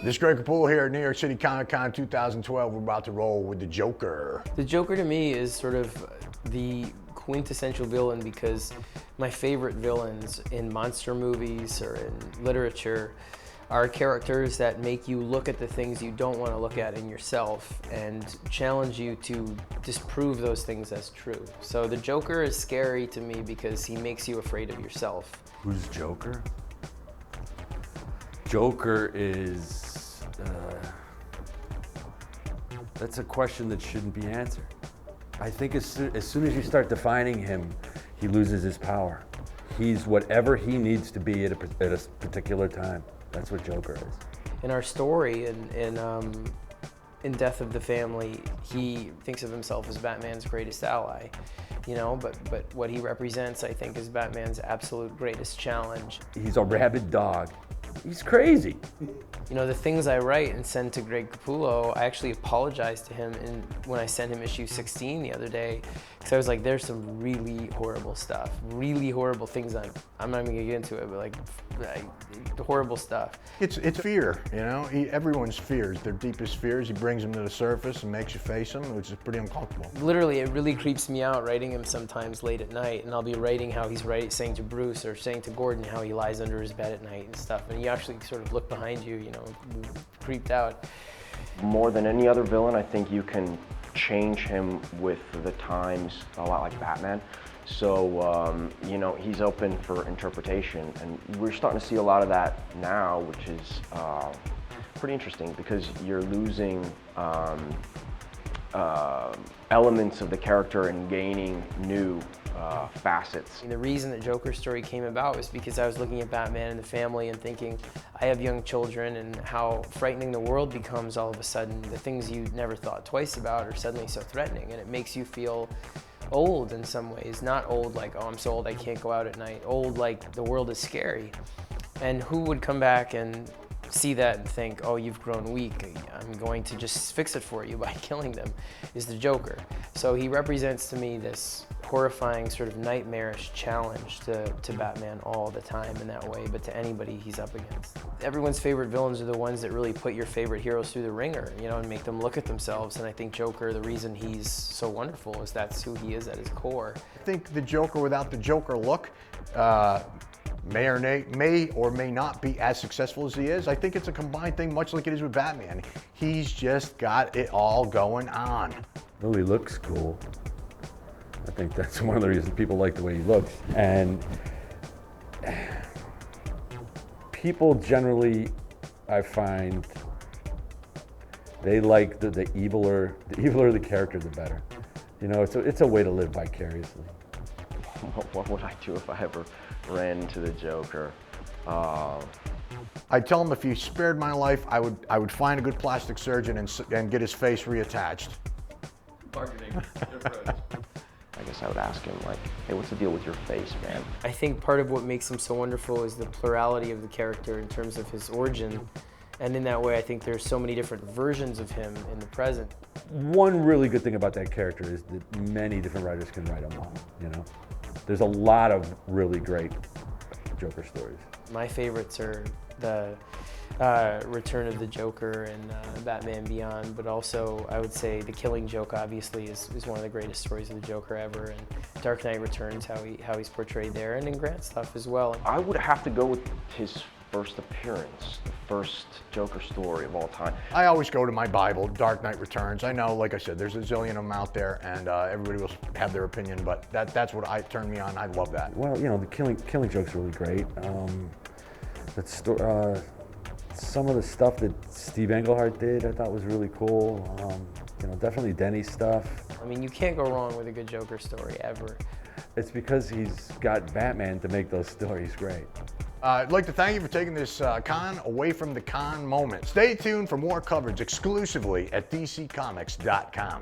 This is Greg Capullo here at New York City Comic Con 2012. We're about to roll with the Joker. The Joker to me is sort of the quintessential villain because my favorite villains in monster movies or in literature are characters that make you look at the things you don't want to look at in yourself and challenge you to disprove those things as true. So the Joker is scary to me because he makes you afraid of yourself. Who's Joker? Joker is... that's a question that shouldn't be answered. I think as soon as you start defining him, he loses his power. He's whatever he needs to be at a particular time. That's what Joker is. In our story, in Death of the Family, he thinks of himself as Batman's greatest ally, you know, but what he represents, I think, is Batman's absolute greatest challenge. He's a rabid dog. He's crazy. You know, the things I write and send to Greg Capullo, I actually apologized to him when I sent him issue 16 the other day, because I was like, there's some really horrible stuff, really horrible things. I'm not even gonna get into it, but like horrible stuff. It's fear, you know? Everyone's fears, their deepest fears, he brings them to the surface and makes you face them, which is pretty uncomfortable. Literally, it really creeps me out writing him sometimes late at night, and I'll be writing how he's saying to Bruce or saying to Gordon how he lies under his bed at night and stuff, and you actually sort of look behind you, you know, creeped out. More than any other villain, I think you can change him with the times, a lot like Batman. So, you know, he's open for interpretation, and we're starting to see a lot of that now, which is pretty interesting because you're losing elements of the character and gaining new facets. And the reason that Joker's story came about was because I was looking at Batman and the family and thinking, I have young children, and how frightening the world becomes all of a sudden. The things you never thought twice about are suddenly so threatening, and it makes you feel old in some ways. Not old like, oh, I'm so old I can't go out at night. Old like the world is scary. And who would come back and see that and think, oh, you've grown weak, I'm going to just fix it for you by killing them, is the Joker. So he represents to me this horrifying, sort of nightmarish challenge to Batman all the time in that way, but to anybody he's up against. Everyone's favorite villains are the ones that really put your favorite heroes through the ringer, you know, and make them look at themselves. And I think Joker, the reason he's so wonderful is that's who he is at his core. I think the Joker without the Joker look may or may not be as successful as he is. I think it's a combined thing, much like it is with Batman. He's just got it all going on. Well, he looks cool. I think that's one of the reasons people like the way he looks. And people generally, I find, they like the eviler the character, the better. You know, it's a way to live vicariously. What would I do if I ever ran into the Joker? I'd tell him if he spared my life, I would find a good plastic surgeon and get his face reattached. Marketing approach. I guess I would ask him, like, hey, what's the deal with your face, man? I think part of what makes him so wonderful is the plurality of the character in terms of his origin. And in that way, I think there's so many different versions of him in the present. One really good thing about that character is that many different writers can write them all, you know? There's a lot of really great Joker stories. My favorites are the Return of the Joker and Batman Beyond, but also I would say The Killing Joke obviously is one of the greatest stories of the Joker ever, and Dark Knight Returns, how he's portrayed there, and in Grant's stuff as well. I would have to go with his first appearance, the first Joker story of all time. I always go to my Bible, Dark Knight Returns. I know, like I said, there's a zillion of them out there, and everybody will have their opinion, but that's what turned me on. I love that. Well, you know, the Killing Joke's really great. Some of the stuff that Steve Englehart did, I thought was really cool. You know, definitely Denny's stuff. I mean, you can't go wrong with a good Joker story, ever. It's because he's got Batman to make those stories great. I'd like to thank you for taking this con away from the con moment. Stay tuned for more coverage exclusively at DCComics.com.